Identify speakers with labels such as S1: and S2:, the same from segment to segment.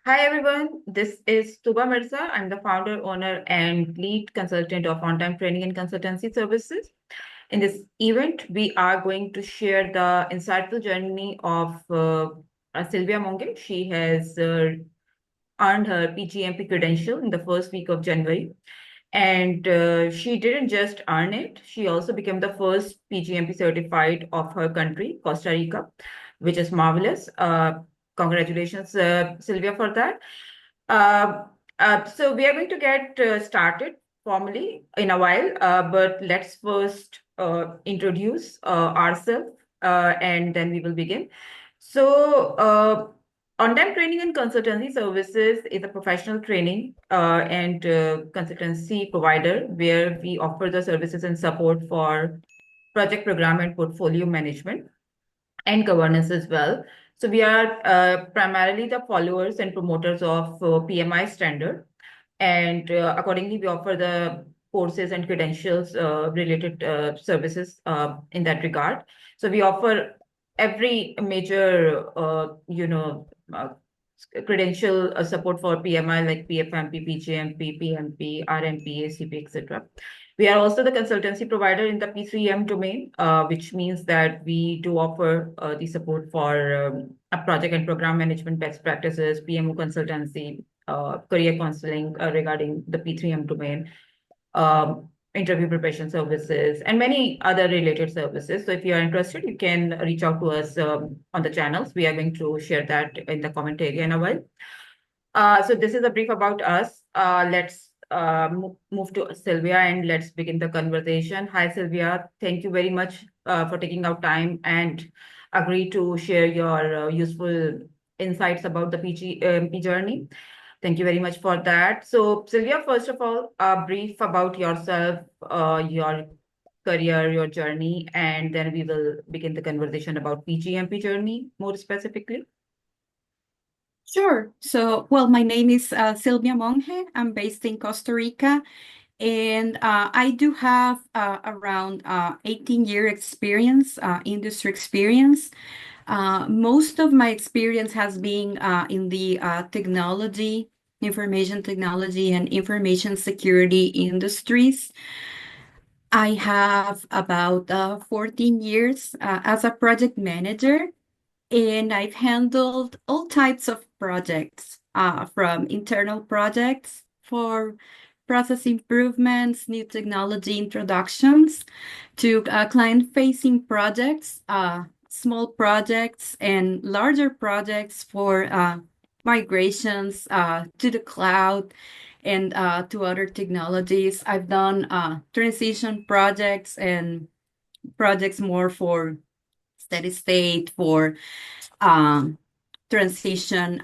S1: Hi everyone, this is Tooba Mirza. I'm the founder, owner, and lead consultant of Ontime Training and Consultancy Services. In this event, we are going to share the insightful journey of Silvia Monge. She has earned her PgMP credential in the first week of January. And she didn't just earn it, she also became the first PgMP certified of her country, Costa Rica, which is marvelous. Congratulations, Sylvia, for that. Uh, so we are going to get started formally in a while, but let's first introduce ourselves and then we will begin. So, On-Time Training and Consultancy Services is a professional training and consultancy provider where we offer the services and support for project program and portfolio management and governance as well. So we are primarily the followers and promoters of PMI standard, and accordingly we offer the courses and credentials related services in that regard. So we offer every major, credential support for PMI like PFMP, PGMP, PMP, RMP, ACP, etc. We are also the consultancy provider in the P3M domain, which means that we do offer the support for a project and program management best practices, PMO consultancy, career counseling regarding the P3M domain, interview preparation services, and many other related services. So if you are interested, you can reach out to us on the channels. We are going to share that in the comment area in a while. So this is a brief about us. Let's move to Sylvia and let's begin the conversation. Hi, Sylvia. Thank you very much for taking out time and agree to share your useful insights about the PGMP journey. Thank you very much for that. So, Sylvia, first of all, a brief about yourself, your career, your journey, and then we will begin the conversation about PGMP journey more specifically.
S2: Sure. My name is Silvia Monge. I'm based in Costa Rica, and I do have around 18-year experience, industry experience. Most of my experience has been in the technology, information technology, and information security industries. I have about 14 years as a project manager, and I've handled all types of projects, from internal projects for process improvements, new technology introductions, to client-facing projects, small projects, and larger projects for migrations to the cloud and to other technologies. I've done transition projects and projects more for steady state, for um, transition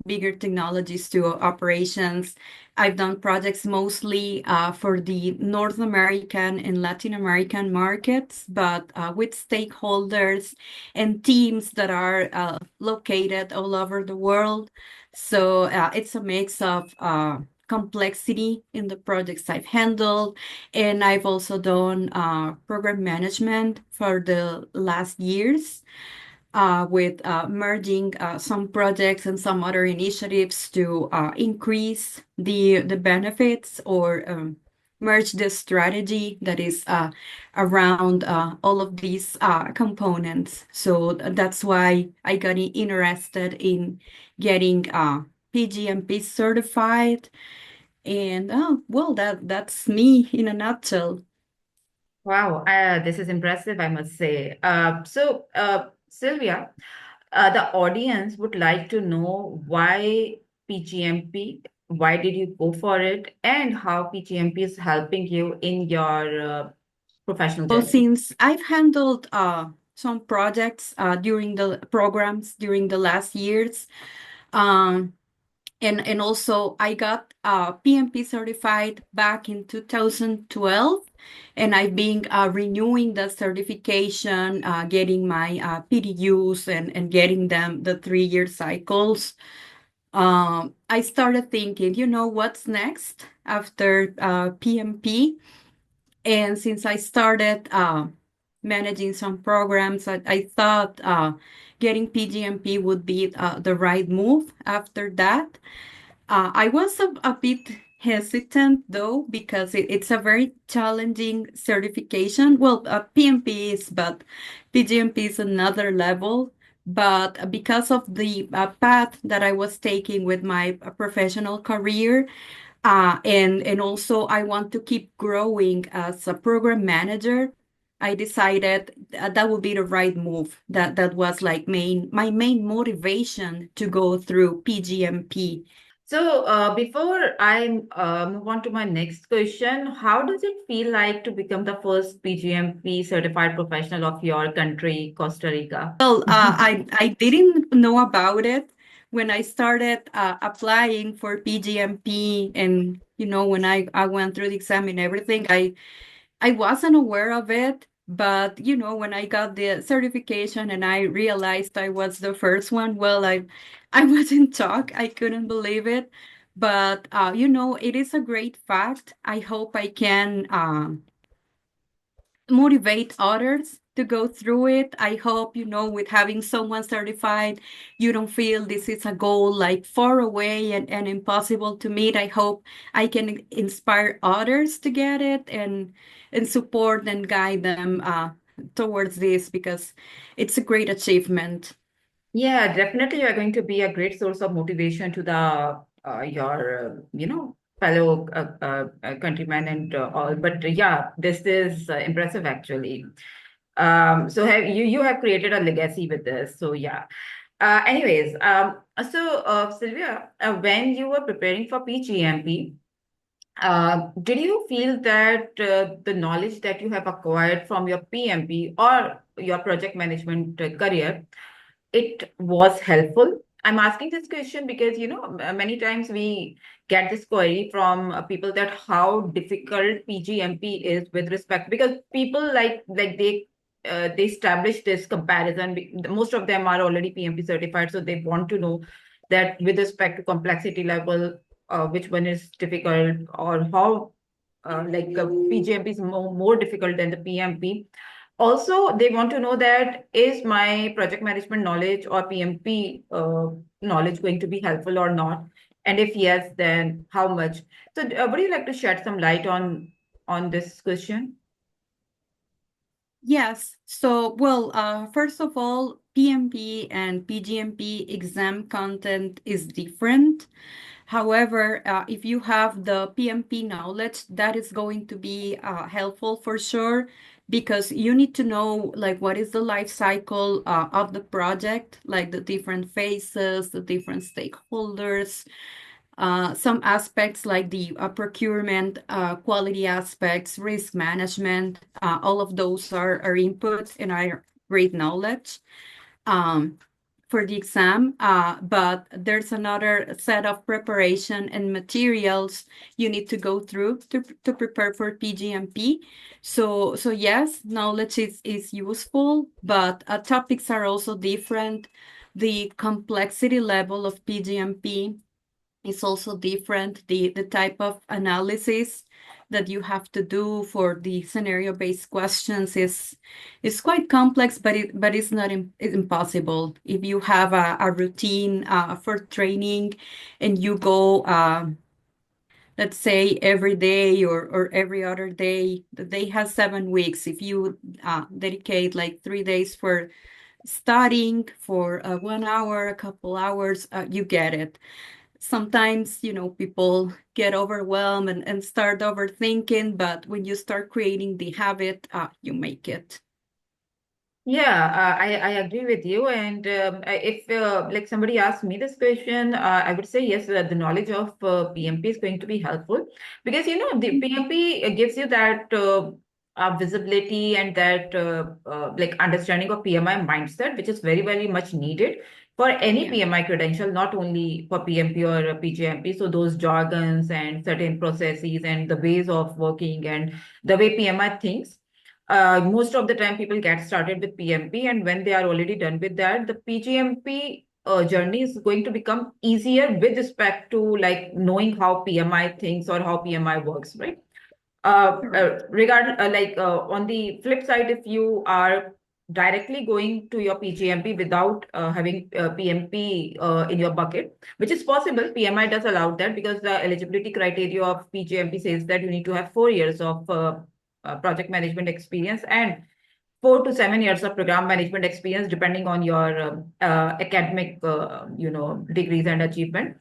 S2: bigger technologies to operations. I've done projects mostly for the North American and Latin American markets, but with stakeholders and teams that are located all over the world. So it's a mix of complexity in the projects I've handled. And I've also done program management for the last years with merging some projects and some other initiatives to increase the benefits or merge the strategy that is around all of these components. So that's why I got interested in getting PGMP certified. And that's me in a nutshell.
S1: Wow, this is impressive, I must say. Sylvia, the audience would like to know why PGMP, why did you go for it, and how PGMP is helping you in your professional
S2: Well,
S1: journey.
S2: since I've handled some projects during the programs during the last years, um, and also I got PMP certified back in 2012, and I've been renewing the certification, getting my PDUs and getting them the 3-year cycles. I started thinking, what's next after PMP? And since I started managing some programs. I thought getting PGMP would be the right move after that. I was a bit hesitant though, because it's a very challenging certification. Well, PMP is, but PGMP is another level. But because of the path that I was taking with my professional career, and also I want to keep growing as a program manager, I decided that would be the right move. That was like my main motivation to go through PGMP.
S1: So, before I move on to my next question, how does it feel like to become the first PGMP certified professional of your country, Costa Rica?
S2: Well, I didn't know about it when I started applying for PGMP, and when I went through the exam and everything. I wasn't aware of it, but when I got the certification and I realized I was the first one, well, I was in shock. I couldn't believe it. But it is a great fact. I hope I can motivate others to go through it. I hope, with having someone certified, you don't feel this is a goal like far away and impossible to meet. I hope I can inspire others to get it and support and guide them towards this, because it's a great achievement.
S1: Yeah, definitely you're going to be a great source of motivation to the your fellow countrymen and all. But yeah, this is impressive actually. So have you have created a legacy with this. So yeah. Anyways, Sylvia, when you were preparing for PGMP, did you feel that the knowledge that you have acquired from your PMP or your project management career, it was helpful? I'm asking this question because, many times we get this query from people that how difficult PGMP is with respect, because people like they establish this comparison. Most of them are already PMP certified, so they want to know that with respect to complexity level, which one is difficult or how PGMP is more difficult than the PMP. Also, they want to know that is my project management knowledge or PMP knowledge going to be helpful or not? And if yes, then how much? So, would you like to shed some light on this question?
S2: Yes. So, well, first of all, PMP and PGMP exam content is different. However, if you have the PMP knowledge, that is going to be helpful for sure, because you need to know like what is the life cycle of the project, like the different phases, the different stakeholders, some aspects like the procurement, quality aspects, risk management, all of those are inputs and are great knowledge um, for the exam. But there's another set of preparation and materials you need to go through to prepare for PGMP. So yes, knowledge is useful, but topics are also different. The complexity level of PGMP is also different. The type of analysis that you have to do for the scenario-based questions is quite complex, but it's not impossible. If you have a routine for training and you go let's say every day or every other day, the day has 7 weeks. If you dedicate like 3 days for studying for 1 hour, a couple hours, you get it. Sometimes, people get overwhelmed and start overthinking, but when you start creating the habit, you make it.
S1: Yeah, I agree with you. And if like somebody asked me this question, I would say yes, the knowledge of PMP is going to be helpful because the PMP gives you that visibility and that like understanding of PMI mindset, which is very, very much needed for any
S2: Yeah.
S1: PMI credential, not only for PMP or PGMP. So those jargons and certain processes and the ways of working and the way PMI thinks, most of the time people get started with PMP, and when they are already done with that, the PGMP journey is going to become easier with respect to like knowing how PMI thinks or how PMI works, right?
S2: Correct.
S1: On the flip side, if you are directly going to your PGMP without having PMP in your bucket, which is possible, PMI does allow that because the eligibility criteria of PGMP says that you need to have 4 years of project management experience and 4 to 7 years of program management experience, depending on your academic, degrees and achievement.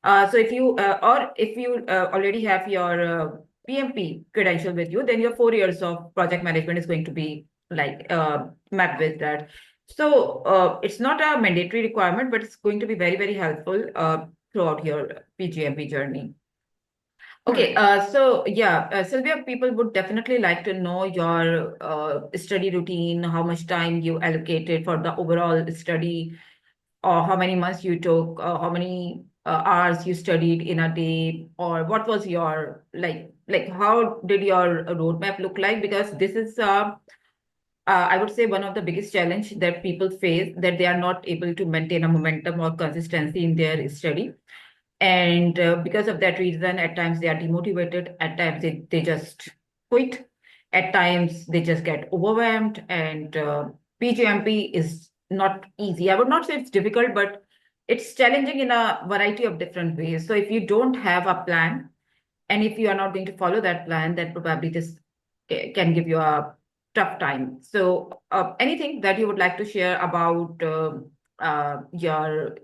S1: So if you already have your PMP credential with you, then your 4 years of project management is going to be mapped with that. So it's not a mandatory requirement, but it's going to be very, very helpful throughout your PGMP journey. Okay,
S2: Correct.
S1: Sylvia, people would definitely like to know your study routine, how much time you allocated for the overall study, or how many months you took, how many hours you studied in a day, or what was your how did your roadmap look like? Because this is, I would say, one of the biggest challenge that people face, that they are not able to maintain a momentum or consistency in their study. And because of that reason, at times they are demotivated, at times they just quit, at times they just get overwhelmed. And PGMP is not easy. I would not say it's difficult, but it's challenging in a variety of different ways. So if you don't have a plan, and if you are not going to follow that plan, then probably this can give you a tough time. So anything that you would like to share about your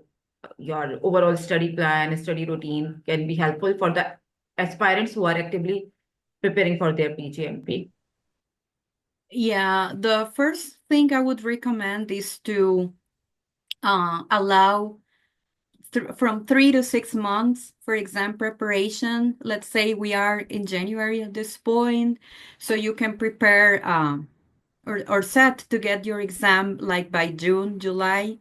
S1: overall study plan, study routine can be helpful for the aspirants who are actively preparing for their PGMP.
S2: Yeah, the first thing I would recommend is to allow from 3 to 6 months for exam preparation. Let's say we are in January at this point, so you can prepare or set to get your exam like by June, July.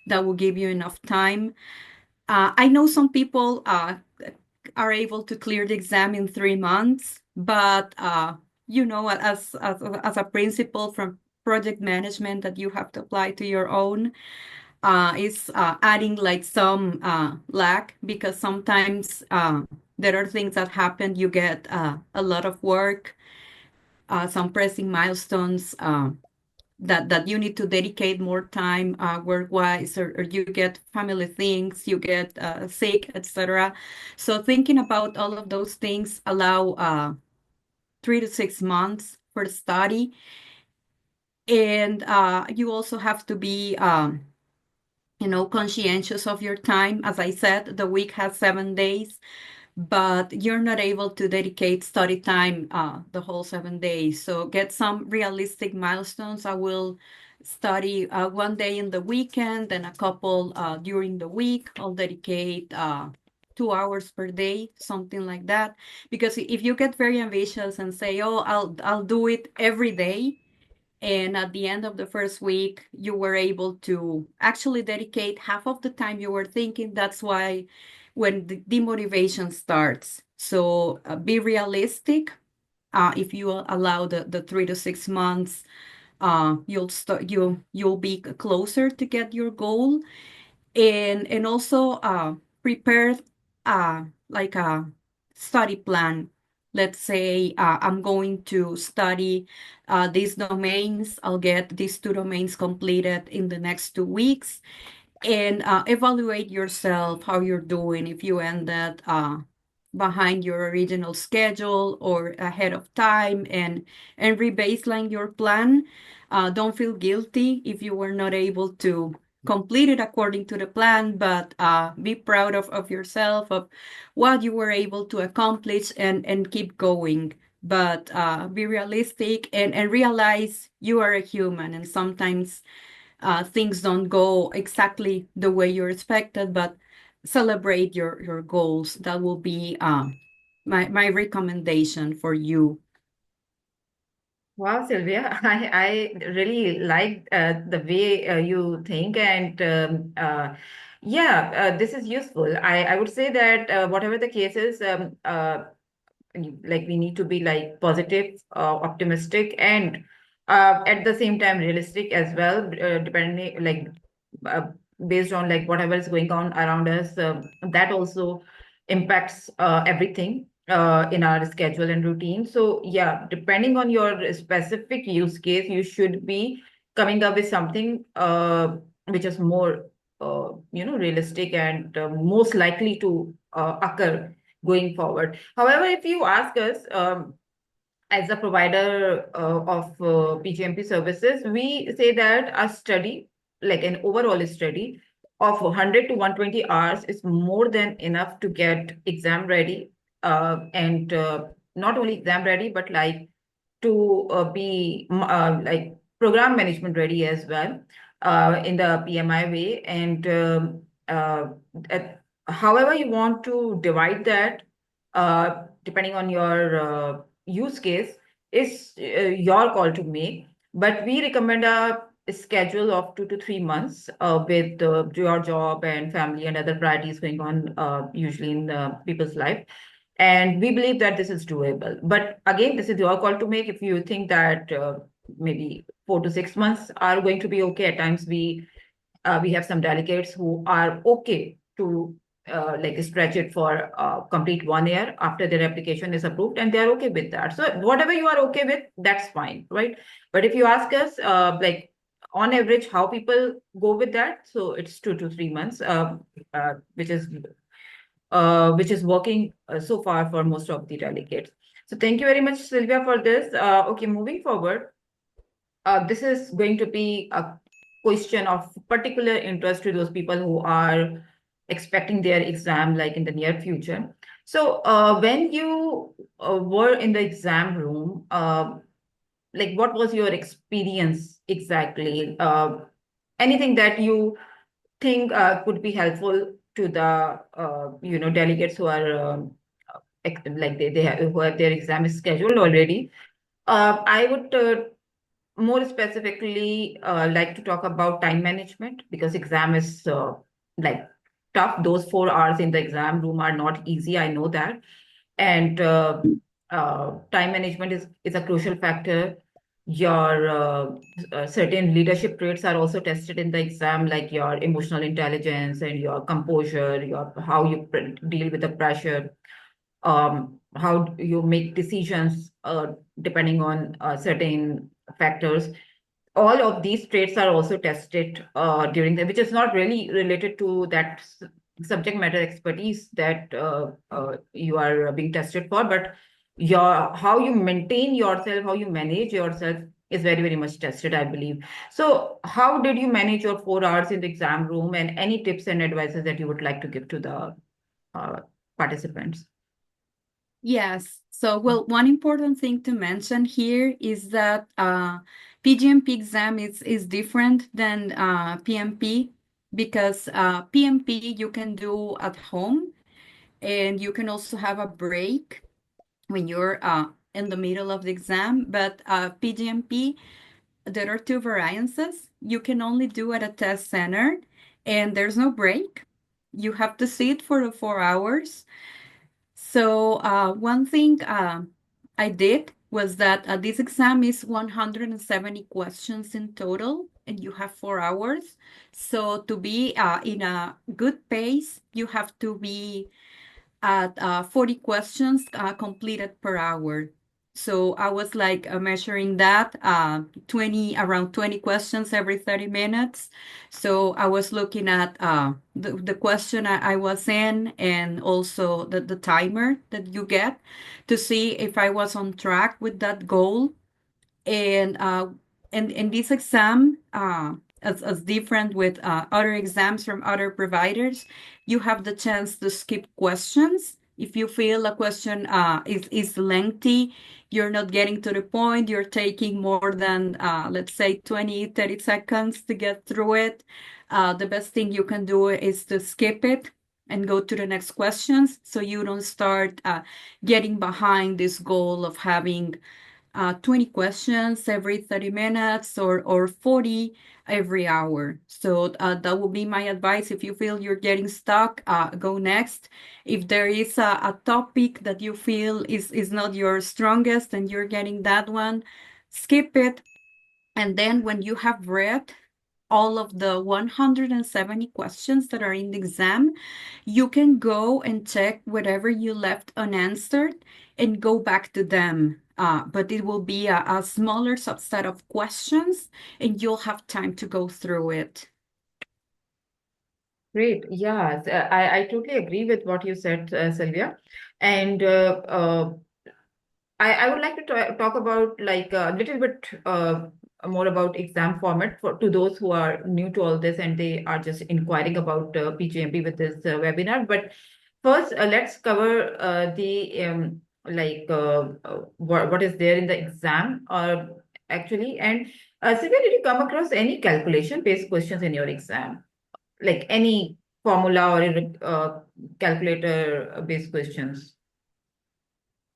S2: That will give you enough time. I know some people are able to clear the exam in 3 months, but as a principle from project management that you have to apply to your own is adding like some lag, because sometimes there are things that happen. You get a lot of work, some pressing milestones that you need to dedicate more time work-wise, or you get family things, you get sick, etc. So thinking about all of those things allow 3 to 6 months for study. And you also have to be conscientious of your time. As I said, the week has 7 days, but you're not able to dedicate study time the whole 7 days. So get some realistic milestones. I will study one day in the weekend and a couple during the week. I'll dedicate 2 hours per day, something like that. Because if you get very ambitious and say, "Oh, I'll do it every day," and at the end of the first week, you were able to actually dedicate half of the time you were thinking. That's why when the demotivation starts. So be realistic. If you allow the 3 to 6 months, you'll be closer to get your goal. And also prepare like a study plan. Let's say I'm going to study these domains. I'll get these 2 domains completed in the next 2 weeks, and evaluate yourself how you're doing. If you ended behind your original schedule or ahead of time, and rebaseline your plan. Don't feel guilty if you were not able to complete it according to the plan, but be proud of yourself, of what you were able to accomplish, and keep going. But be realistic, and realize you are a human, and sometimes things don't go exactly the way you expected, but celebrate your goals. That will be my recommendation for you.
S1: Wow, Sylvia, I really like the way you think, and this is useful. I would say that whatever the case is, like we need to be like positive, optimistic, and at the same time realistic as well, depending uh, based on like whatever is going on around us. That also impacts everything. in our schedule and routine. So yeah, depending on your specific use case, you should be coming up with something which is more realistic and most likely to occur going forward. However, if you ask us, as a provider of PGMP services, we say that a study, like an overall study of 100 to 120 hours, is more than enough to get exam ready, and not only exam ready, but like to be like program management ready as well, in the PMI way. And at, however you want to divide that, depending on your use case, is your call to make. But we recommend a schedule of 2 to 3 months, with your job and family and other priorities going on, usually in people's life. And we believe that this is doable. But again, this is your call to make. If you think that maybe 4 to 6 months are going to be okay, at times we have some delegates who are okay to like stretch it for complete 1 year after their application is approved, and they're okay with that. So whatever you are okay with, that's fine, right? But if you ask us, like on average, how people go with that, so it's 2 to 3 months, which is working so far for most of the delegates. So thank you very much, Sylvia, for this. Okay, moving forward, this is going to be a question of particular interest to those people who are expecting their exam like in the near future. So when you were in the exam room, like what was your experience exactly? Anything that you think could be helpful to the delegates who are like they have, who have their exam is scheduled already. I would more specifically like to talk about time management, because exam is like tough. Those 4 hours in the exam room are not easy, I know that. And time management is a crucial factor. Your certain leadership traits are also tested in the exam, like your emotional intelligence and your composure, your how you deal with the pressure, how you make decisions depending on certain factors. All of these traits are also tested during the, which is not really related to that subject matter expertise that you are being tested for, but your how you maintain yourself, how you manage yourself is very, very much tested, I believe. So how did you manage your 4 hours in the exam room, and any tips and advices that you would like to give to the uh, participants?
S2: Yes. So, well, one important thing to mention here is that PGMP exam is different than PMP, because PMP you can do at home, and you can also have a break when you're in the middle of the exam. But PGMP, there are two variances. You can only do at a test center, and there's no break. You have to sit for the 4 hours. So one thing I did was that this exam is 170 questions in total, and you have 4 hours. So to be in a good pace, you have to be at 40 questions completed per hour. So I was like measuring that 20 around 20 questions every 30 minutes. So I was looking at the question I was in, and also the timer that you get to see if I was on track with that goal. And in this exam, as different with other exams from other providers, you have the chance to skip questions. If you feel a question is lengthy, you're not getting to the point, you're taking more than, let's say, 20, 30 seconds to get through it, the best thing you can do is to skip it and go to the next questions, so you don't start getting behind this goal of having 20 questions every 30 minutes, or 40 every hour. So that would be my advice. If you feel you're getting stuck, go next. If there is a topic that you feel is not your strongest and you're getting that one, skip it. And then when you have read all of the 170 questions that are in the exam, you can go and check whatever you left unanswered and go back to them. But it will be a smaller subset of questions, and you'll have time to go through it.
S1: Great. Yeah, I totally agree with what you said, Sylvia. And I would like to talk about like a little bit more about exam format for to those who are new to all this and they are just inquiring about PGMP with this webinar. But first, let's cover the what is there in the exam actually. And Sylvia, did you come across any calculation-based questions in your exam? Like any formula or calculator-based questions?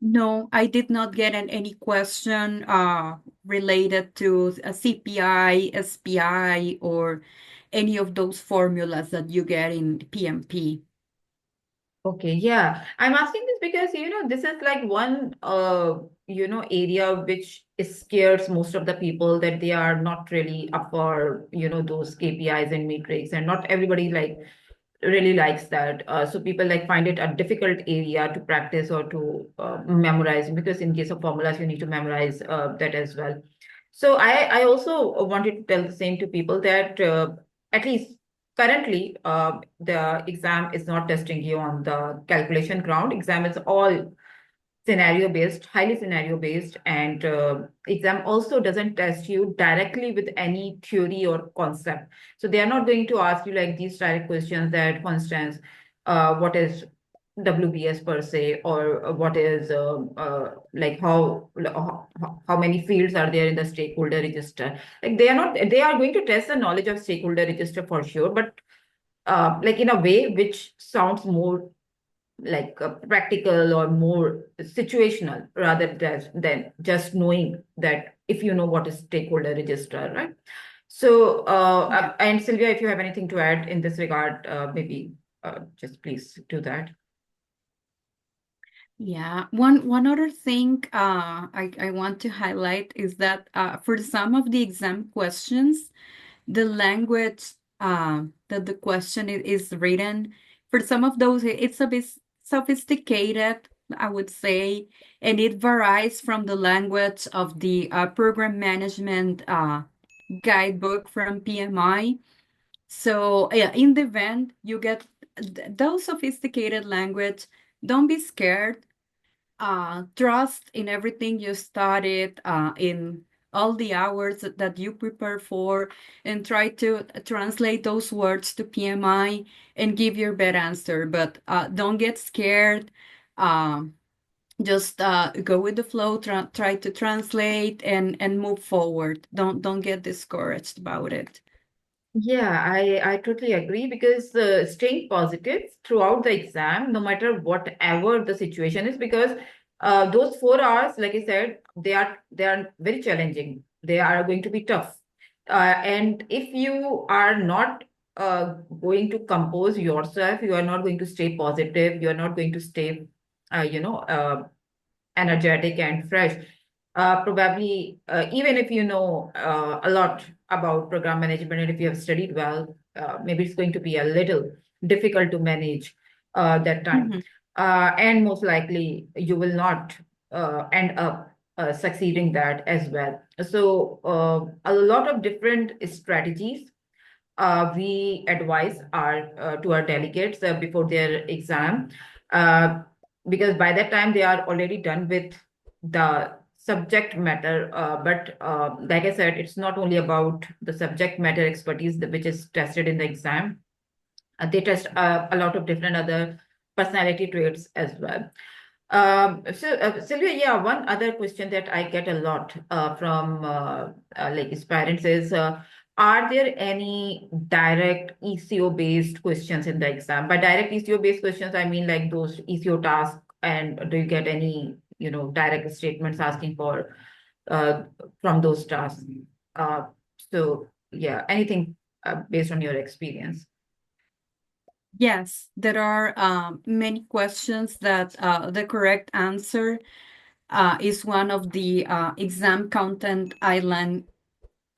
S2: No, I did not get any question related to a CPI, SPI, or any of those formulas that you get in PMP.
S1: Okay, yeah. I'm asking this because, this is like one, area which scares most of the people that they are not really up for, those KPIs and metrics, and not everybody like really likes that. So people like find it a difficult area to practice or to memorize because in case of formulas, you need to memorize that as well. So I also wanted to tell the same to people that at least currently the exam is not testing you on the calculation ground. Exam is all scenario based, highly scenario based, and exam also doesn't test you directly with any theory or concept. So they are not going to ask you like these direct questions that, for instance, what is WBS per se, or what is like how many fields are there in the stakeholder register. Like they are not, they are going to test the knowledge of stakeholder register for sure, but like in a way which sounds more like practical or more situational rather than just knowing that if you know what is stakeholder register, right? So,
S2: Yeah.
S1: and Sylvia, if you have anything to add in this regard, maybe just please do that.
S2: Yeah, one other thing I want to highlight is that for some of the exam questions, the language that the question is written, for some of those, it's a bit sophisticated, I would say, and it varies from the language of the program management guidebook from PMI. So yeah, in the event you get those sophisticated language, don't be scared. Trust in everything you studied, in all the hours that you prepare for, and try to translate those words to PMI and give your best answer. But don't get scared. Um, just go with the flow, try to translate and move forward. Don't get discouraged about it.
S1: Yeah, I totally agree because staying positive throughout the exam, no matter whatever the situation is, because those 4 hours, like I said, they are very challenging. They are going to be tough, and if you are not going to compose yourself, you are not going to stay positive. You are not going to stay, energetic and fresh. Probably, even if you know a lot about program management and if you have studied well, maybe it's going to be a little difficult to manage that time.
S2: Mhm.
S1: And most likely, you will not end up succeeding that as well. So, a lot of different strategies we advise to our delegates before their exam, uh, because by that time they are already done with the subject matter. But like I said, it's not only about the subject matter expertise which is tested in the exam. They test a lot of different other personality traits as well. Sylvia, yeah, one other question that I get a lot from like his parents is, are there any direct ECO based questions in the exam? By direct ECO based questions, I mean like those ECO tasks, and do you get any, direct statements asking for uh, from those tasks? Uh, so yeah, anything based on your experience.
S2: Yes, there are many questions that the correct answer is one of the exam content island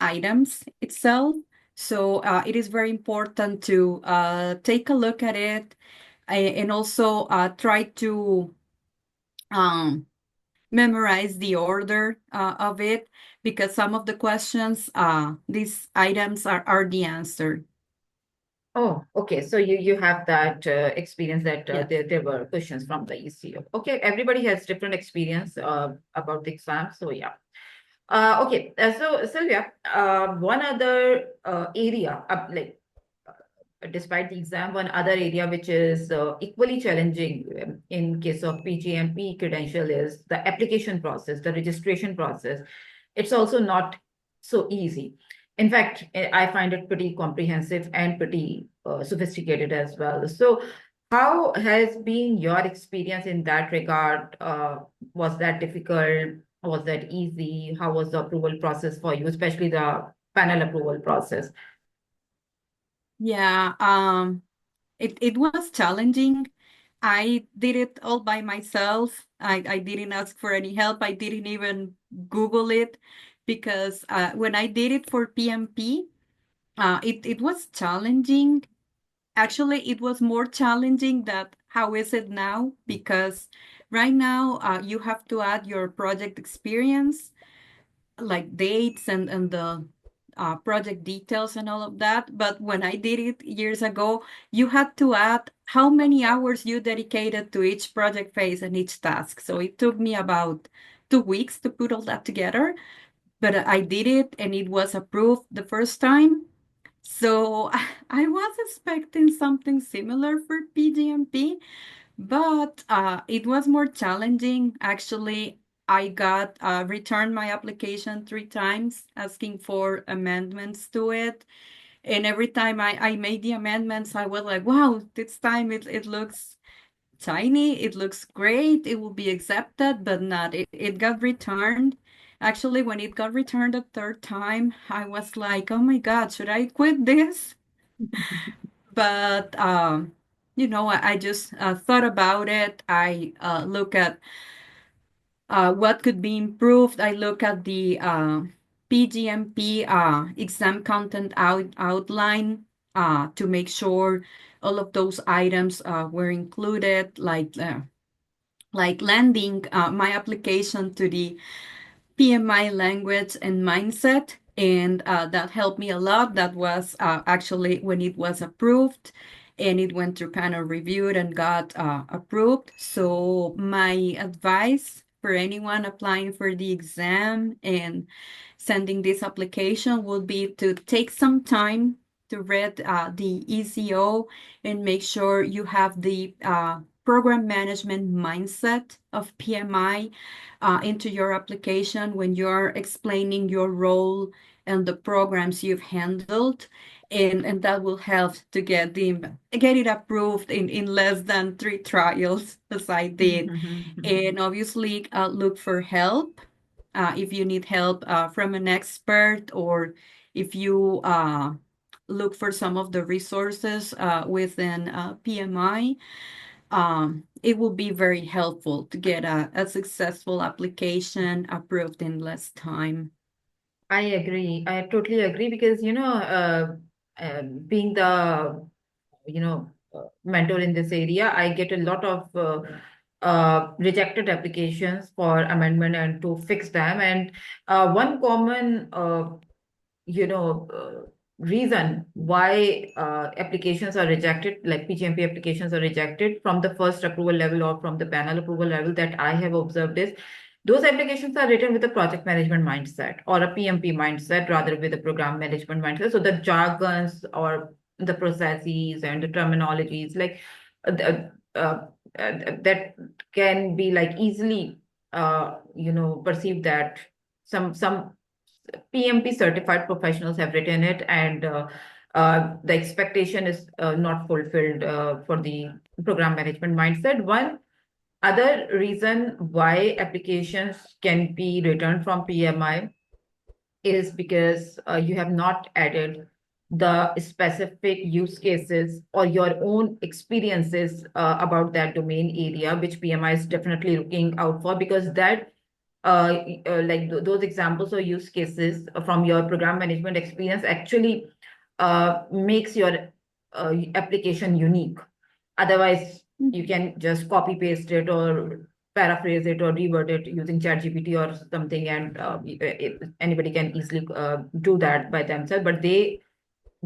S2: items itself. So it is very important to take a look at it and also try to um, memorize the order of it, because some of the questions, these items are the answer.
S1: Oh, okay. So you have that experience that
S2: Yes.
S1: there were questions from the ECO. Okay, everybody has different experience about the exam. So yeah. Okay. So Sylvia, one other area, despite the exam, one other area which is equally challenging in case of PgMP credential is the application process, the registration process. It's also not so easy. In fact, I find it pretty comprehensive and pretty sophisticated as well. So, how has been your experience in that regard? Was that difficult? Was that easy? How was the approval process for you, especially the panel approval process?
S2: Yeah, it was challenging. I did it all by myself. I didn't ask for any help. I didn't even Google it, because when I did it for PMP, it was challenging. Actually, it was more challenging that how is it now? Because right now, you have to add your project experience, like dates and the project details and all of that. But when I did it years ago, you had to add how many hours you dedicated to each project phase and each task. So it took me about 2 weeks to put all that together. But I did it and it was approved the first time. So I was expecting something similar for PGMP, but it was more challenging. Actually, I got returned my application 3 times asking for amendments to it. And every time I made the amendments, I was like, wow, this time it looks tiny, it looks great, it will be accepted, but not. It got returned. Actually, when it got returned a third time, I was like, oh my God, should I quit this? But I just thought about it. I look at what could be improved. I look at the PGMP exam content outline to make sure all of those items were included, like landing my application to the PMI language and mindset. And that helped me a lot. That was actually when it was approved and it went through panel reviewed and got approved. So my advice for anyone applying for the exam and sending this application would be to take some time to read the ECO and make sure you have the program management mindset of PMI into your application when you're explaining your role and the programs you've handled. And that will help to get it approved in less than 3 trials as I did. And obviously look for help if you need help from an expert, or if you look for some of the resources within PMI. It will be very helpful to get a successful application approved in less time.
S1: I agree. I totally agree because, being the, mentor in this area, I get a lot of rejected applications for amendment and to fix them. And one common, reason why applications are rejected, like PGMP applications are rejected from the first approval level or from the panel approval level that I have observed is those applications are written with a project management mindset or a PMP mindset rather with a program management mindset. So the jargons or the processes and the terminologies that can be like easily perceived that some PMP certified professionals have written it, and the expectation is not fulfilled for the program management mindset. One other reason why applications can be returned from PMI is because you have not added the specific use cases or your own experiences about that domain area, which PMI is definitely looking out for, because that those examples or use cases from your program management experience actually makes your application unique. Otherwise, you can just copy paste it or paraphrase it or reword it using ChatGPT or something, and anybody can easily do that by themselves. But they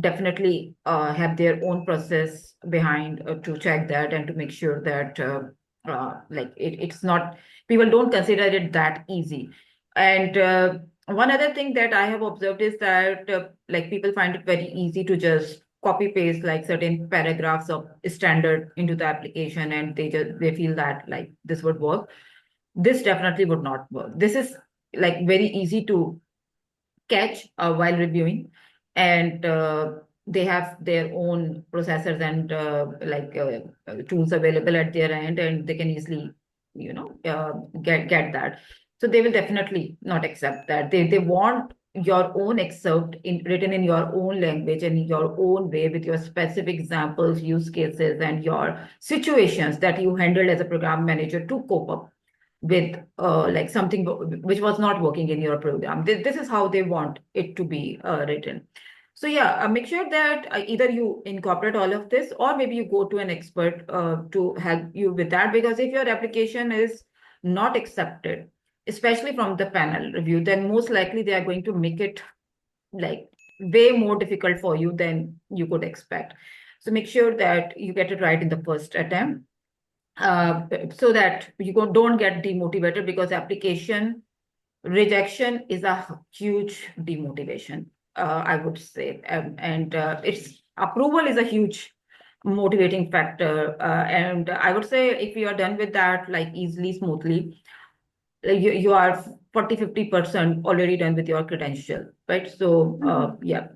S1: definitely have their own process behind to check that and to make sure that like it's not, people don't consider it that easy. And one other thing that I have observed is that like people find it very easy to just copy paste like certain paragraphs of standard into the application, and they feel that like this would work. This definitely would not work. This is like very easy to catch while reviewing, and they have their own processors and tools available at their end, and they can easily get that. So they will definitely not accept that. They want your own excerpt written in your own language and in your own way, with your specific examples, use cases, and your situations that you handled as a program manager to cope up with like something which was not working in your program. This is how they want it to be written. So yeah, make sure that either you incorporate all of this, or maybe you go to an expert to help you with that. Because if your application is not accepted, especially from the panel review, then most likely they are going to make it like way more difficult for you than you could expect. So make sure that you get it right in the first attempt, uh, so that you don't get demotivated, because application rejection is a huge demotivation, I would say. And its approval is a huge motivating factor. And I would say if you are done with that, like easily, smoothly, you are 40-50% already done with your credential, right? So yeah,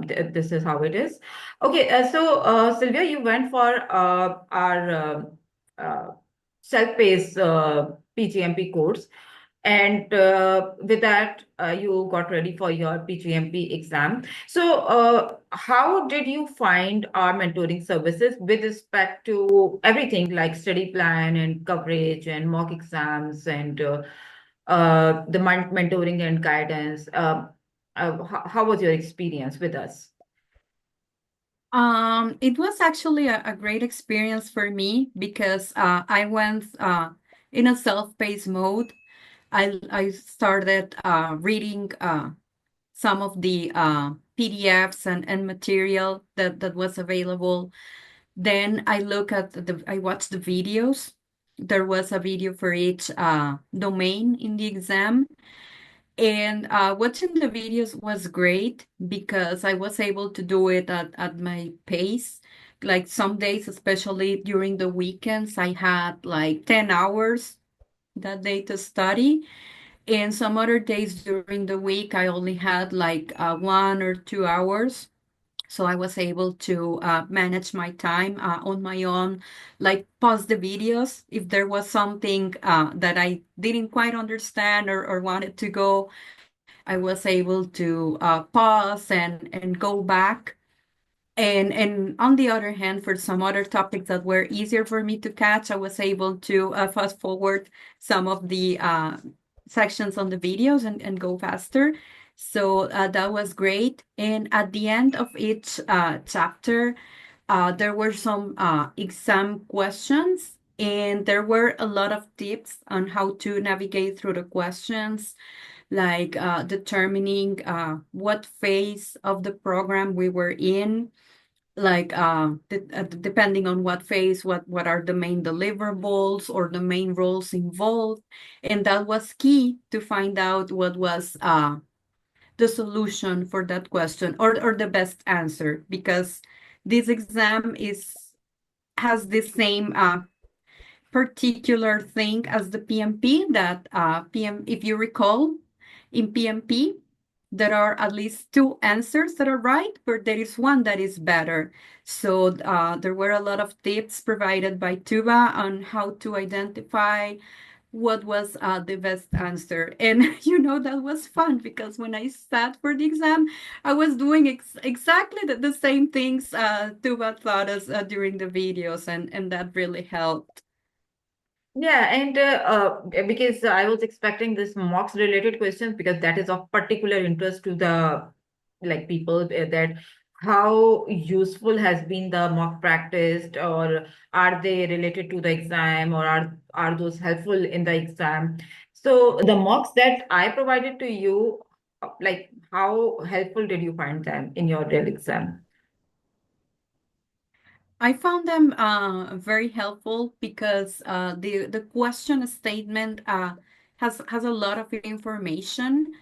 S1: this is how it is. Okay, so Sylvia, you went for our uh, self-paced PGMP course, and with that, you got ready for your PGMP exam. So, how did you find our mentoring services with respect to everything like study plan and coverage and mock exams and the mentoring and guidance? How was your experience with us?
S2: It was actually a great experience for me because I went in a self-paced mode. I started reading some of the PDFs and material that was available. Then I watched the videos. There was a video for each domain in the exam. And watching the videos was great because I was able to do it at my pace. Like some days, especially during the weekends, I had like 10 hours that day to study. And some other days during the week, I only had like 1 or 2 hours. So I was able to manage my time on my own, like pause the videos if there was something that I didn't quite understand or wanted to go. I was able to pause and go back. And on the other hand, for some other topics that were easier for me to catch, I was able to fast forward some of the sections on the videos and go faster. So that was great. And at the end of each chapter, there were some exam questions, and there were a lot of tips on how to navigate through the questions, like determining what phase of the program we were in, like depending on what phase, what are the main deliverables or the main roles involved. And that was key to find out what was the solution for that question, or the best answer, because this exam has the same particular thing as the PMP, that if you recall, in PMP, there are at least two answers that are right, but there is one that is better. So there were a lot of tips provided by Tooba on how to identify what was the best answer. And that was fun because when I sat for the exam, I was doing exactly the same things Tuba taught us during the videos, and that really helped.
S1: Yeah, and because I was expecting this mocks related questions, because that is of particular interest to the like people, that how useful has been the mock practiced, or are they related to the exam, or are those helpful in the exam? So the mocks that I provided to you, like how helpful did you find them in your real exam?
S2: I found them very helpful because the question statement has a lot of information,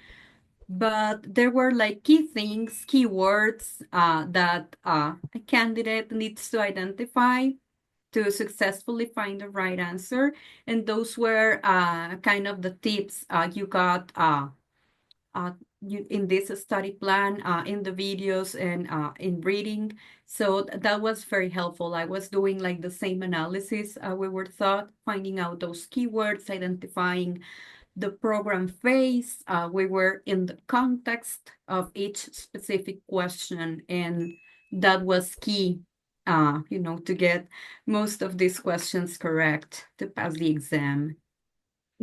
S2: but there were like key things, keywords that a candidate needs to identify to successfully find the right answer. And those were kind of the tips you got uh, in this study plan, in the videos, and in reading. So that was very helpful. I was doing like the same analysis we were taught, finding out those keywords, identifying the program phase. We were in the context of each specific question, and that was key, to get most of these questions correct to pass the exam.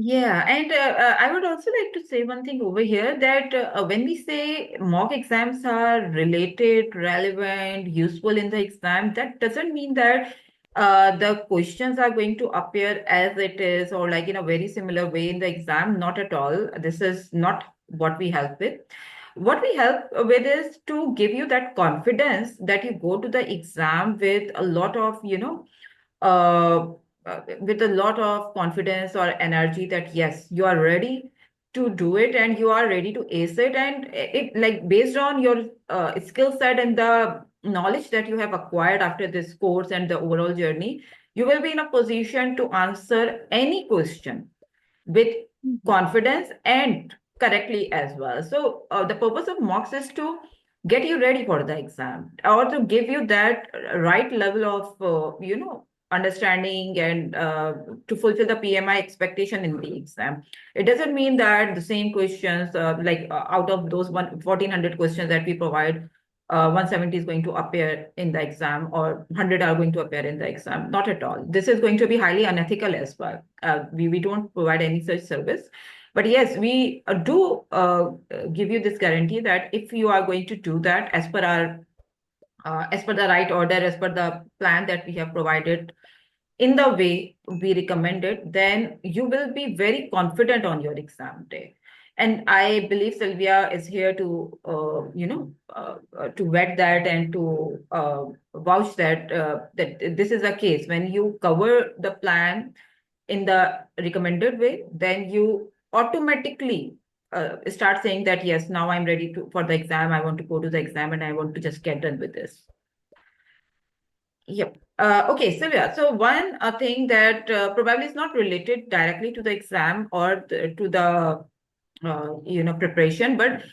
S1: Yeah, and I would also like to say one thing over here, that when we say mock exams are related, relevant, useful in the exam, that doesn't mean that the questions are going to appear as it is, or like in a very similar way in the exam. Not at all. This is not what we help with. What we help with is to give you that confidence that you go to the exam with a lot of, uh, with a lot of confidence or energy, that yes, you are ready to do it and you are ready to ace it. And it, like, based on your skill set and the knowledge that you have acquired after this course and the overall journey, you will be in a position to answer any question with
S2: Mhm.
S1: confidence and correctly as well. So the purpose of mocks is to get you ready for the exam, or to give you that right level of understanding, and to fulfill the PMI expectation in the exam. It doesn't mean that the same questions, out of those 1,400 questions that we provide, 170 is going to appear in the exam, or 100 are going to appear in the exam. Not at all. This is going to be highly unethical as well. We don't provide any such service. But yes, we do give you this guarantee that if you are going to do that as per the right order, as per the plan that we have provided, in the way we recommend it, then you will be very confident on your exam day. And I believe Sylvia is here to, to vet that and to vouch that this is a case. When you cover the plan in the recommended way, then you automatically start saying that yes, now I'm ready for the exam. I want to go to the exam and I want to just get done with this. Yep. Okay, Sylvia. So one thing that probably is not related directly to the exam or to the preparation, but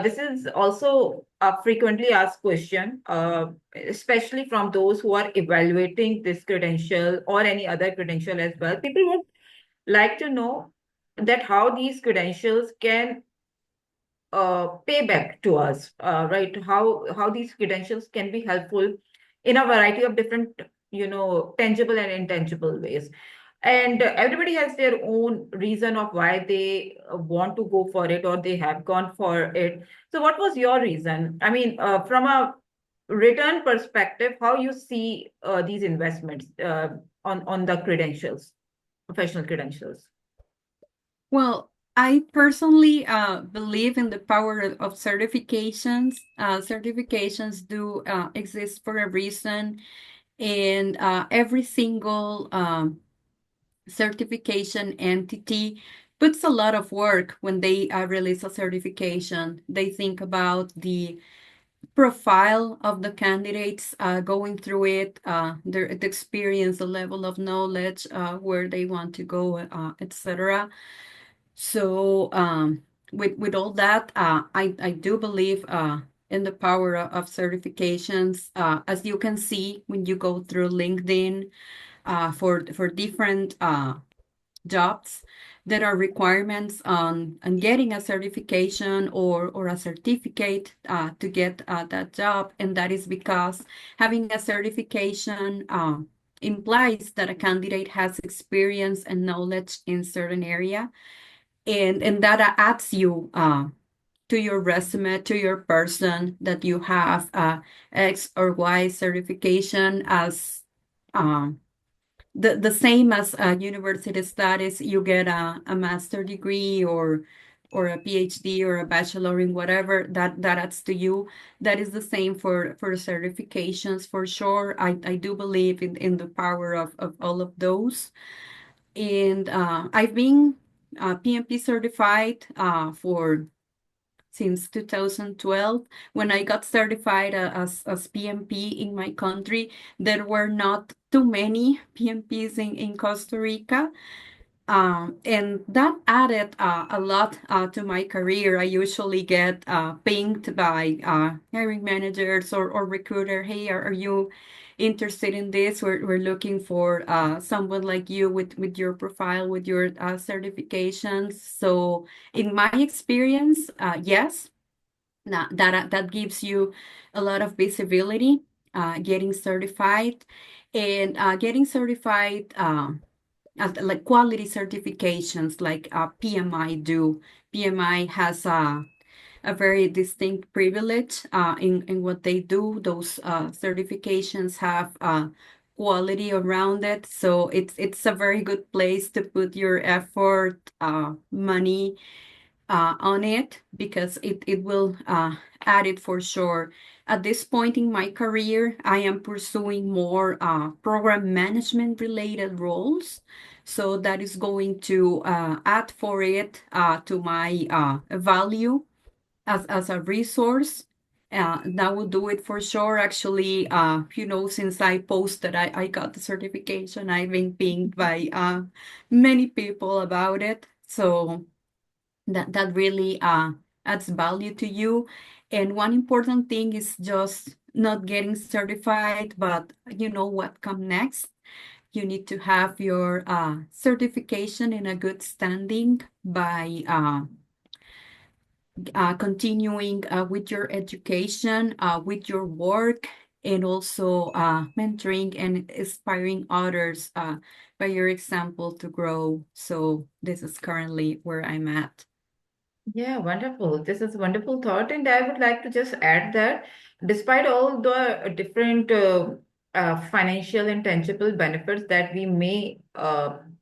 S1: this is also a frequently asked question, especially from those who are evaluating this credential or any other credential as well. People would like to know that how these credentials can pay back to us, right? How these credentials can be helpful in a variety of different, tangible and intangible ways. And everybody has their own reason of why they want to go for it, or they have gone for it. So, what was your reason? I mean, from a return perspective, how you see these investments on the credentials, professional credentials?
S2: Well, I personally believe in the power of certifications. Certifications do exist for a reason, and every single certification entity puts a lot of work when they release a certification. They think about the profile of the candidates going through it, the experience, the level of knowledge, where they want to go, etc. So with all that, I do believe in the power of certifications. As you can see when you go through LinkedIn for different jobs, there are requirements on getting a certification or a certificate to get that job, and that is because having a certification implies that a candidate has experience and knowledge in certain area, and that adds you to your resume, to your person, that you have X or Y certification as um, the same as university studies. You get a master degree or a PhD or a bachelor in whatever that adds to you. That is the same for certifications for sure. I do believe in the power of all of those. And I've been PMP certified for since 2012. When I got certified as PMP in my country, there were not too many PMPs in Costa Rica. And that added a lot to my career. I usually get pinged by hiring managers or recruiter. Hey, are you interested in this? We're looking for someone like you with your profile, with your certifications. So in my experience, yes, that gives you a lot of visibility, getting certified and getting certified. Like quality certifications like PMI do. PMI has a very distinct privilege in what they do. Those certifications have quality around it. So it's a very good place to put your effort, money on it, because it will add it for sure. At this point in my career, I am pursuing more program management related roles. So that is going to add for it to my value as a resource. That will do it for sure. Actually, since I posted, I got the certification, I've been pinged by many people about it. So that really adds value to you. And one important thing is just not getting certified, but you know what come next. You need to have your certification in a good standing by continuing with your education, with your work, and also mentoring and inspiring others by your example to grow. So this is currently where I'm at.
S1: Yeah, wonderful. This is a wonderful thought. And I would like to just add that despite all the different financial and tangible benefits that we may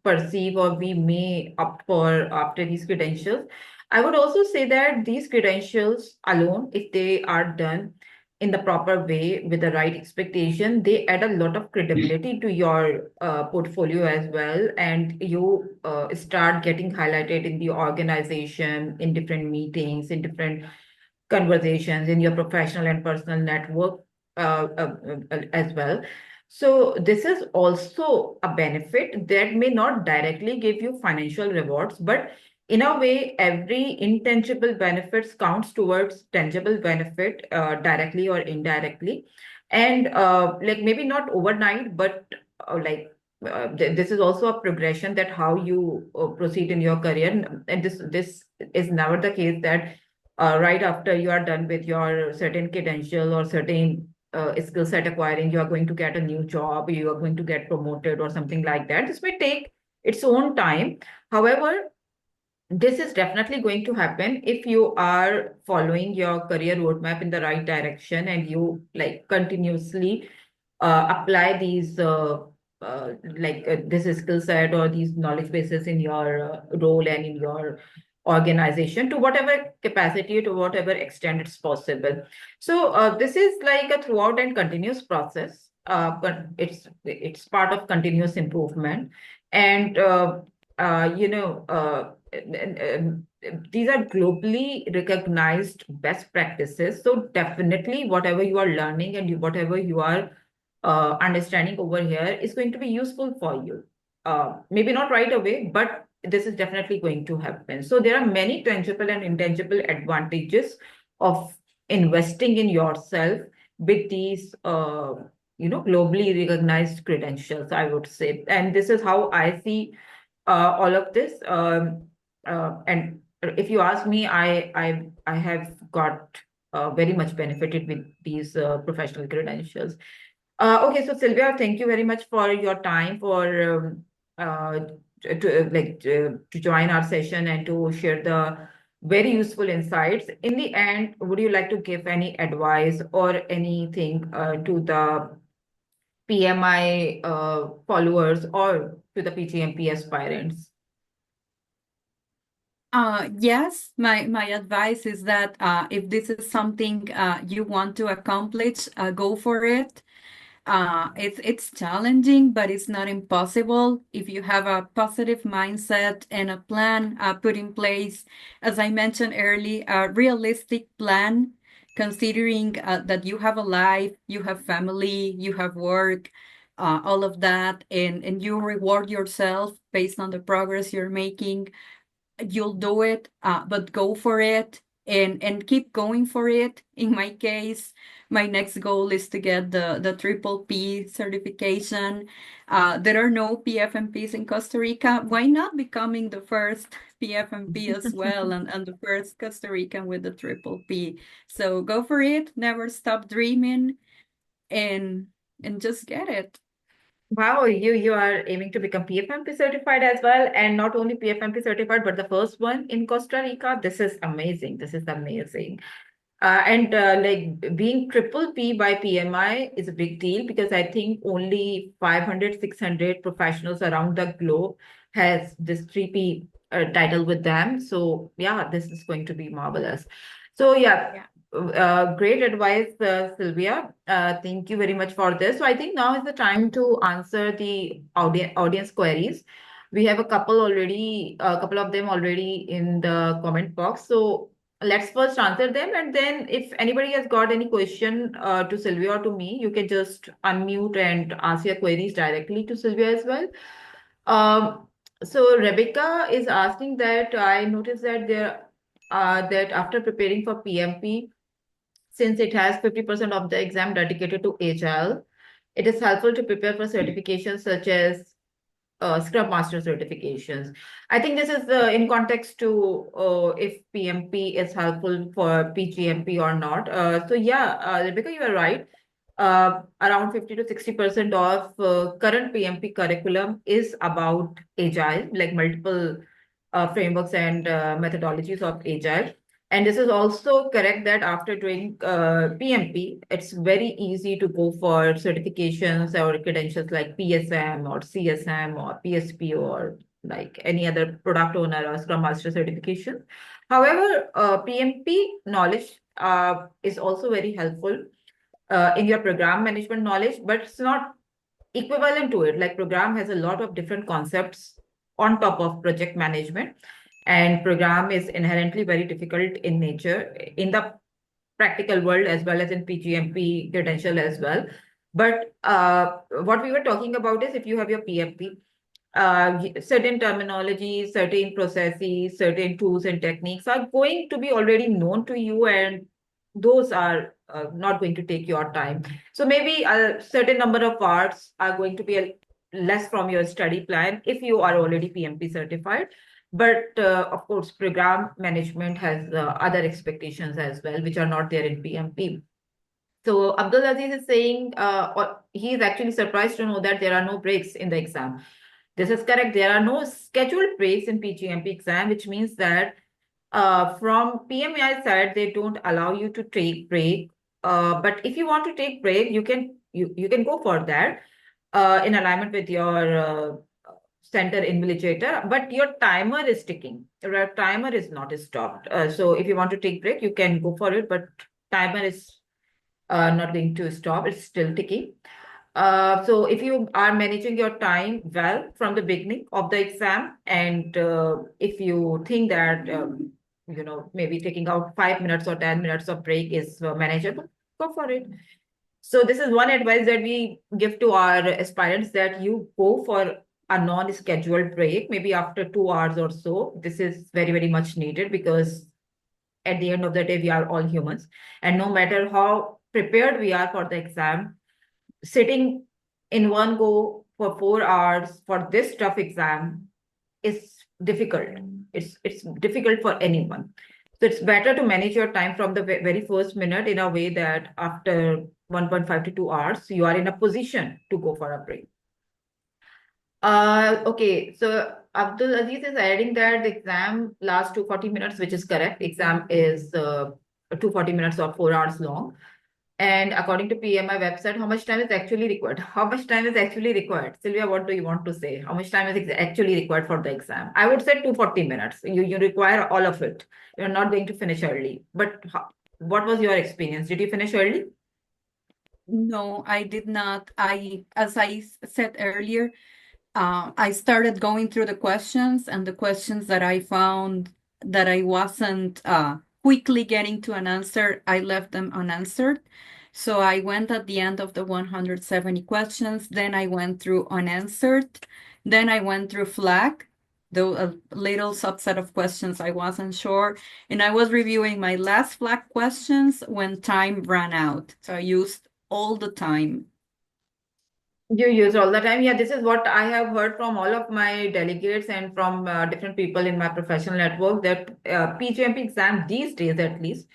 S1: perceive or we may opt for after these credentials, I would also say that these credentials alone, if they are done in the proper way with the right expectation, they add a lot of credibility to your portfolio as well. And you start getting highlighted in the organization, in different meetings, in different conversations, in your professional and personal network as well. So this is also a benefit that may not directly give you financial rewards, but in a way, every intangible benefits counts towards tangible benefit, directly or indirectly. And like maybe not overnight, but this is also a progression that how you proceed in your career. And this is never the case that right after you are done with your certain credential or certain skill set acquiring, you are going to get a new job, you are going to get promoted or something like that. This may take its own time. However, this is definitely going to happen if you are following your career roadmap in the right direction and you like continuously apply these this skill set or these knowledge bases in your role and in your organization to whatever capacity, to whatever extent it's possible. So this is like a throughout and continuous process, but it's part of continuous improvement. And you know these are globally recognized best practices. So definitely whatever you are learning and whatever you are understanding over here is going to be useful for you. Maybe not right away, but this is definitely going to happen. So there are many tangible and intangible advantages of investing in yourself with these, globally recognized credentials, I would say. And this is how I see all of this. And if you ask me, I have got very much benefited with these professional credentials. Okay, so Sylvia, thank you very much for your time to join our session and to share the very useful insights. In the end, would you like to give any advice or anything to the PMI followers or to the PGMP aspirants?
S2: Yes, my advice is that if this is something you want to accomplish, go for it. It's challenging, but it's not impossible if you have a positive mindset and a plan put in place. As I mentioned earlier, a realistic plan, considering that you have a life, you have family, you have work, all of that, and you reward yourself based on the progress you're making. You'll do it, but go for it and keep going for it. In my case, my next goal is to get the triple P certification. There are no PFMPs in Costa Rica. Why not becoming the first PFMP as well, and the first Costa Rican with the triple P? So go for it, never stop dreaming, and just get it.
S1: Wow, you are aiming to become PFMP certified as well, and not only PFMP certified, but the first one in Costa Rica. This is amazing. This is amazing. And like being triple P by PMI is a big deal because I think only 500, 600 professionals around the globe has this 3P title with them. So yeah, this is going to be marvelous. So yeah,
S2: Yeah.
S1: great advice, Sylvia. Thank you very much for this. So I think now is the time to answer the audience queries. We have a couple already, a couple of them already in the comment box. So let's first answer them, and then if anybody has got any question to Sylvia or to me, you can just unmute and ask your queries directly to Sylvia as well. So Rebecca is asking that I noticed that that after preparing for PMP, since it has 50% of the exam dedicated to Agile, it is helpful to prepare for certifications such as Scrum Master certifications. I think this is in context to if PMP is helpful for PGMP or not. So yeah, Rebecca, you are right. Around 50 to 60% of current PMP curriculum is about Agile, like multiple frameworks and methodologies of Agile. And this is also correct that after doing PMP, it's very easy to go for certifications or credentials like PSM or CSM or PSP or like any other product owner or Scrum Master certification. However, PMP knowledge is also very helpful in your program management knowledge, but it's not equivalent to it. Like program has a lot of different concepts on top of project management, and program is inherently very difficult in nature in the practical world as well as in PGMP credential as well. But what we were talking about is if you have your PMP, certain terminology, certain processes, certain tools and techniques are going to be already known to you, and those are not going to take your time. So maybe a certain number of parts are going to be less from your study plan if you are already PMP certified. But of course, program management has other expectations as well, which are not there in PMP. So Abdul Aziz is saying he is actually surprised to know that there are no breaks in the exam. This is correct. There are no scheduled breaks in PGMP exam, which means that from PMI side, they don't allow you to take break. But if you want to take break, you can go for that in alignment with your center invigilator. But your timer is ticking. Your timer is not stopped. So if you want to take break, you can go for it. But timer is not going to stop. It's still ticking. So if you are managing your time well from the beginning of the exam, and if you think that maybe taking out 5 minutes or 10 minutes of break is manageable, go for it. So this is one advice that we give to our aspirants, that you go for a non-scheduled break, maybe after 2 hours or so. This is very, very much needed because at the end of the day, we are all humans. And no matter how prepared we are for the exam, sitting in one go for 4 hours for this tough exam is difficult. It's difficult for anyone. So it's better to manage your time from the very first minute in a way that after 1.5 to 2 hours, you are in a position to go for a break. Okay, so Abdul Aziz is adding that the exam lasts 240 minutes, which is correct. Exam is 240 minutes or 4 hours long. And according to PMI website, how much time is actually required? How much time is actually required? Sylvia, what do you want to say? How much time is actually required for the exam? I would say 240 minutes. You require all of it. You're not going to finish early. But what was your experience? Did you finish early?
S2: No, I did not. As I said earlier, I started going through the questions, and the questions that I found that I wasn't quickly getting to an answer, I left them unanswered. So I went at the end of the 170 questions, then I went through unanswered, then I went through flag, though a little subset of questions I wasn't sure, and I was reviewing my last flag questions when time ran out. So I used all the time.
S1: You use all the time. Yeah, this is what I have heard from all of my delegates and from different people in my professional network that PGMP exam these days at least,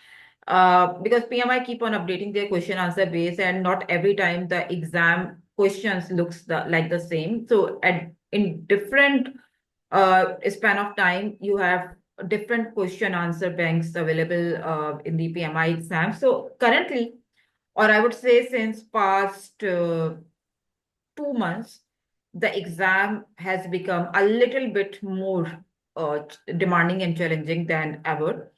S1: because PMI keep on updating their question answer base and not every time the exam questions looks like the same. So in different span of time, you have different question answer banks available in the PMI exam. So currently, or I would say since past 2 months, the exam has become a little bit more demanding and challenging than ever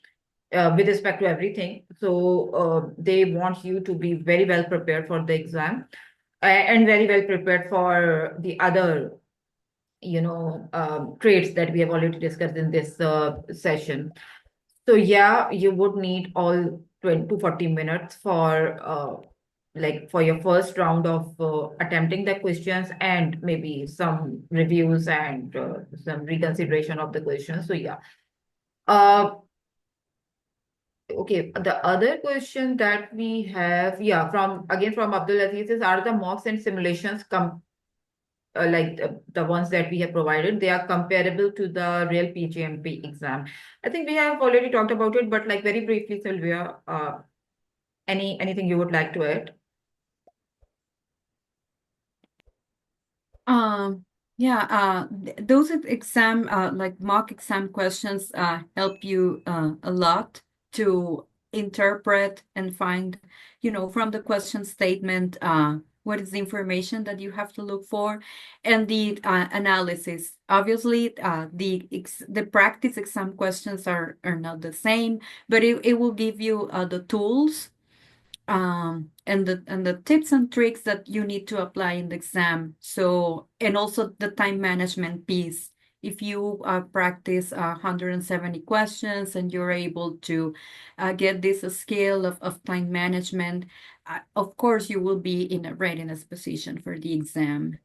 S1: with respect to everything. So they want you to be very well prepared for the exam and very well prepared for the other, traits that we have already discussed in this session. So yeah, you would need all 20 to 40 minutes for for your first round of attempting the questions and maybe some reviews and some reconsideration of the questions. So yeah. Uh, okay. The other question that we have, yeah, from Abdul Aziz is, are the mocks and simulations the ones that we have provided, they are comparable to the real PGMP exam? I think we have already talked about it, but like very briefly, Sylvia, anything you would like to add?
S2: Yeah, those exam, like mock exam questions, help you a lot to interpret and find, from the question statement, what is the information that you have to look for, and the analysis. Obviously, the practice exam questions are not the same, but it will give you the tools and the tips and tricks that you need to apply in the exam. So, and also the time management piece. If you practice 170 questions and you're able to get this skill of time management, of course, you will be in a readiness position for the exam.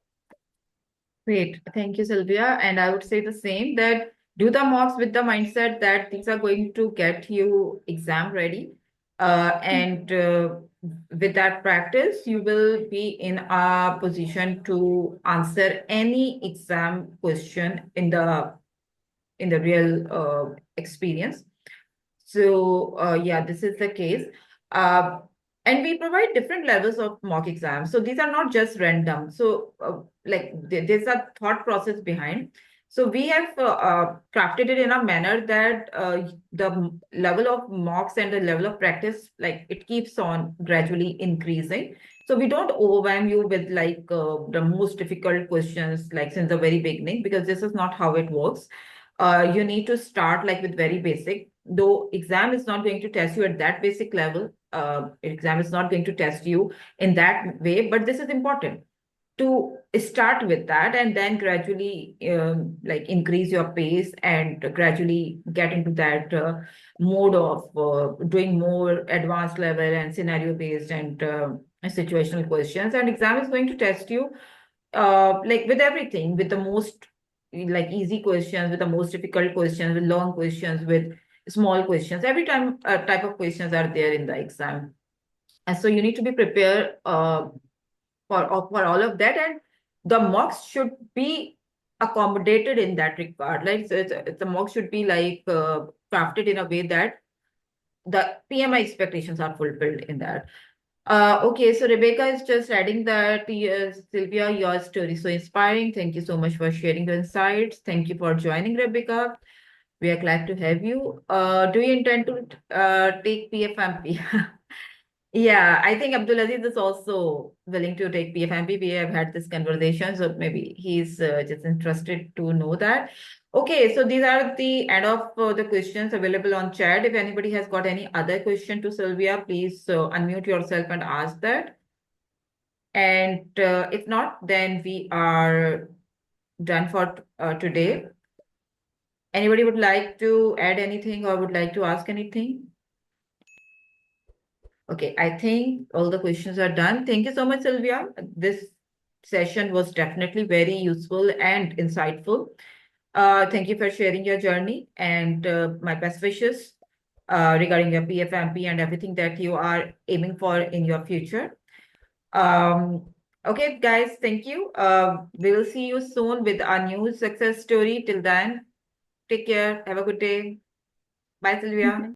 S1: Great. Thank you, Sylvia. And I would say the same, that do the mocks with the mindset that these are going to get you exam ready. And with that practice, you will be in a position to answer any exam question in the real experience. So yeah, this is the case. Uh, and we provide different levels of mock exams. So these are not just random. So there's a thought process behind. So we have crafted it in a manner that the level of mocks and the level of practice, like it keeps on gradually increasing. So we don't overwhelm you with the most difficult questions like since the very beginning, because this is not how it works. You need to start like with very basic, though exam is not going to test you at that basic level. Exam is not going to test you in that way, but this is important to start with that and then gradually increase your pace and gradually get into that mode of doing more advanced level and scenario based and situational questions. And exam is going to test you with everything, with the most easy questions, with the most difficult questions, with long questions, with small questions. Every time type of questions are there in the exam, and so you need to be prepared for all of that. And the mocks should be accommodated in that regard. Like so the mock should be crafted in a way that the PMI expectations are fulfilled in that. Okay, so Rebecca is just adding that, yes, Sylvia, your story is so inspiring. Thank you so much for sharing your insights. Thank you for joining, Rebecca. We are glad to have you. Do you intend to take PFMP? Yeah, I think Abdulaziz is also willing to take PFMP. We have had this conversation, so maybe he's just interested to know that. Okay, so these are the end of the questions available on chat. If anybody has got any other question to Sylvia, please unmute yourself and ask that. And if not, then we are done for today. Anybody would like to add anything or would like to ask anything? Okay, I think all the questions are done. Thank you so much, Sylvia. This session was definitely very useful and insightful. Thank you for sharing your journey and my best wishes regarding your PFMP and everything that you are aiming for in your future. Okay, guys, thank you. We will see you soon with our new success story. Till then, take care. Have a good day. Bye, Sylvia.